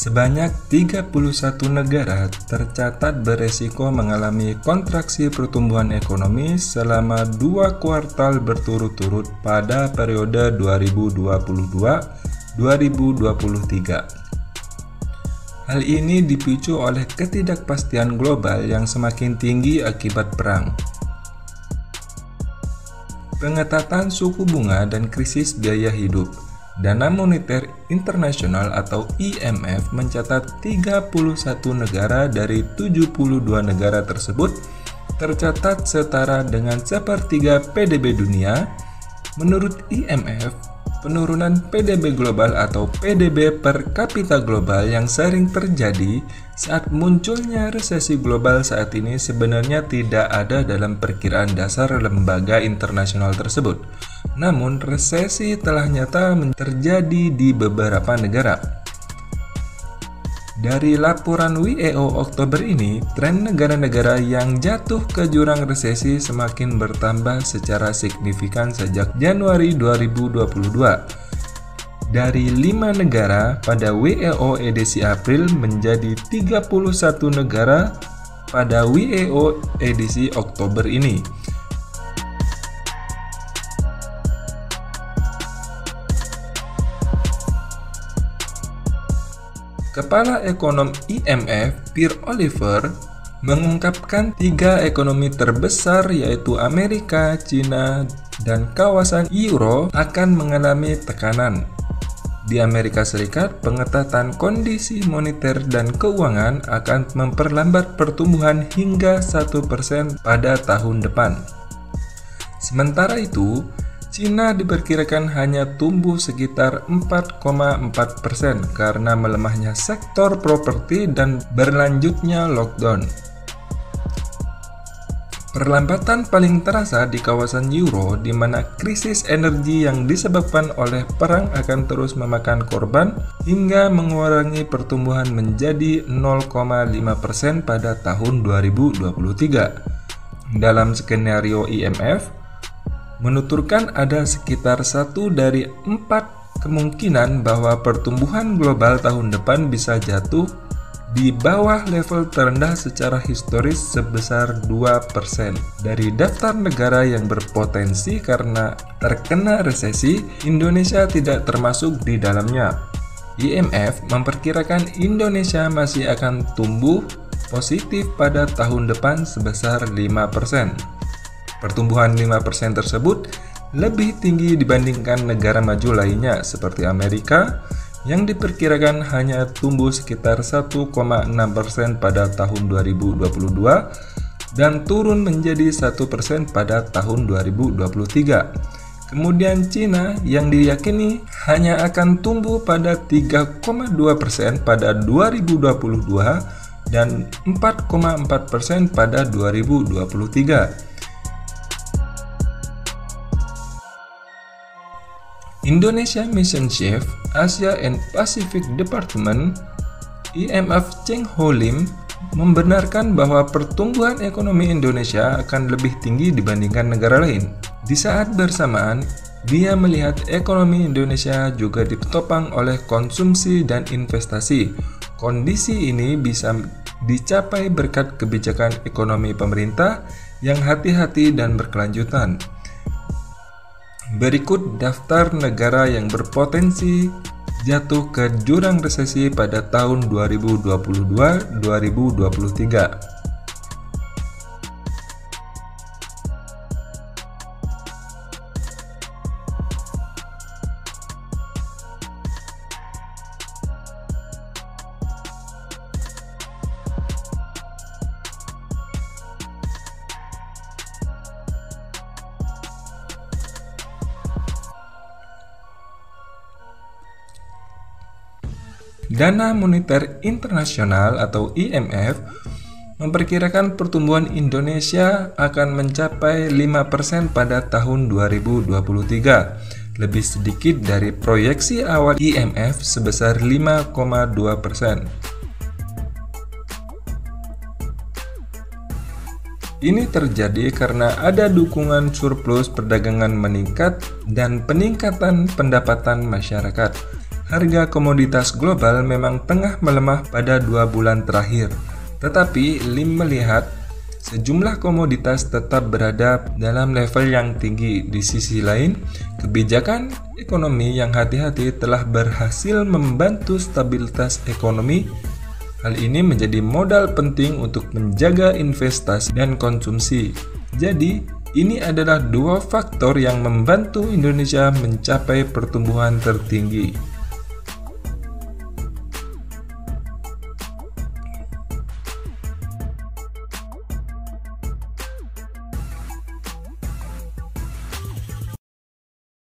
Sebanyak 31 negara tercatat beresiko mengalami kontraksi pertumbuhan ekonomi selama 2 kuartal berturut-turut pada periode 2022-2023. Hal ini dipicu oleh ketidakpastian global yang semakin tinggi akibat perang, pengetatan suku bunga dan krisis biaya hidup. Dana Moneter Internasional atau IMF mencatat 31 negara dari 72 negara tersebut tercatat setara dengan sepertiga PDB dunia. Menurut IMF, penurunan PDB global atau PDB per kapita global yang sering terjadi saat munculnya resesi global saat ini sebenarnya tidak ada dalam perkiraan dasar lembaga internasional tersebut. Namun, resesi telah nyata terjadi di beberapa negara. Dari laporan WEO Oktober ini, tren negara-negara yang jatuh ke jurang resesi semakin bertambah secara signifikan sejak Januari 2022. Dari 5 negara pada WEO edisi April menjadi 31 negara pada WEO edisi Oktober ini. Kepala Ekonom IMF, Pierre Oliver, mengungkapkan 3 ekonomi terbesar yaitu Amerika, China, dan kawasan Euro akan mengalami tekanan. Di Amerika Serikat, pengetatan kondisi moneter dan keuangan akan memperlambat pertumbuhan hingga 1% pada tahun depan. Sementara itu, Cina diperkirakan hanya tumbuh sekitar 4,4% karena melemahnya sektor properti dan berlanjutnya lockdown. Perlambatan paling terasa di kawasan Euro, di mana krisis energi yang disebabkan oleh perang akan terus memakan korban hingga mengurangi pertumbuhan menjadi 0,5% pada tahun 2023. Dalam skenario IMF, menuturkan ada sekitar 1 dari 4 kemungkinan bahwa pertumbuhan global tahun depan bisa jatuh di bawah level terendah secara historis sebesar 2%. Dari daftar negara yang berpotensi karena terkena resesi, Indonesia tidak termasuk di dalamnya. IMF memperkirakan Indonesia masih akan tumbuh positif pada tahun depan sebesar 5%. Pertumbuhan 5% tersebut lebih tinggi dibandingkan negara maju lainnya seperti Amerika yang diperkirakan hanya tumbuh sekitar 1,6% pada tahun 2022 dan turun menjadi 1% pada tahun 2023. Kemudian Cina yang diyakini hanya akan tumbuh pada 3,2% pada 2022 dan 4,4% pada 2023. Indonesia Mission Chief Asia and Pacific Department IMF Cheng Ho Lim membenarkan bahwa pertumbuhan ekonomi Indonesia akan lebih tinggi dibandingkan negara lain. Di saat bersamaan, dia melihat ekonomi Indonesia juga ditopang oleh konsumsi dan investasi. Kondisi ini bisa dicapai berkat kebijakan ekonomi pemerintah yang hati-hati dan berkelanjutan. Berikut daftar negara yang berpotensi jatuh ke jurang resesi pada tahun 2022-2023. Dana Moneter Internasional atau IMF memperkirakan pertumbuhan Indonesia akan mencapai 5% pada tahun 2023, lebih sedikit dari proyeksi awal IMF sebesar 5,2%. Ini terjadi karena ada dukungan surplus perdagangan meningkat dan peningkatan pendapatan masyarakat. harga komoditas global memang tengah melemah pada 2 bulan terakhir. Tetapi Lim melihat sejumlah komoditas tetap berada dalam level yang tinggi. Di sisi lain, kebijakan ekonomi yang hati-hati telah berhasil membantu stabilitas ekonomi. Hal ini menjadi modal penting untuk menjaga investasi dan konsumsi. Jadi, ini adalah dua faktor yang membantu Indonesia mencapai pertumbuhan tertinggi.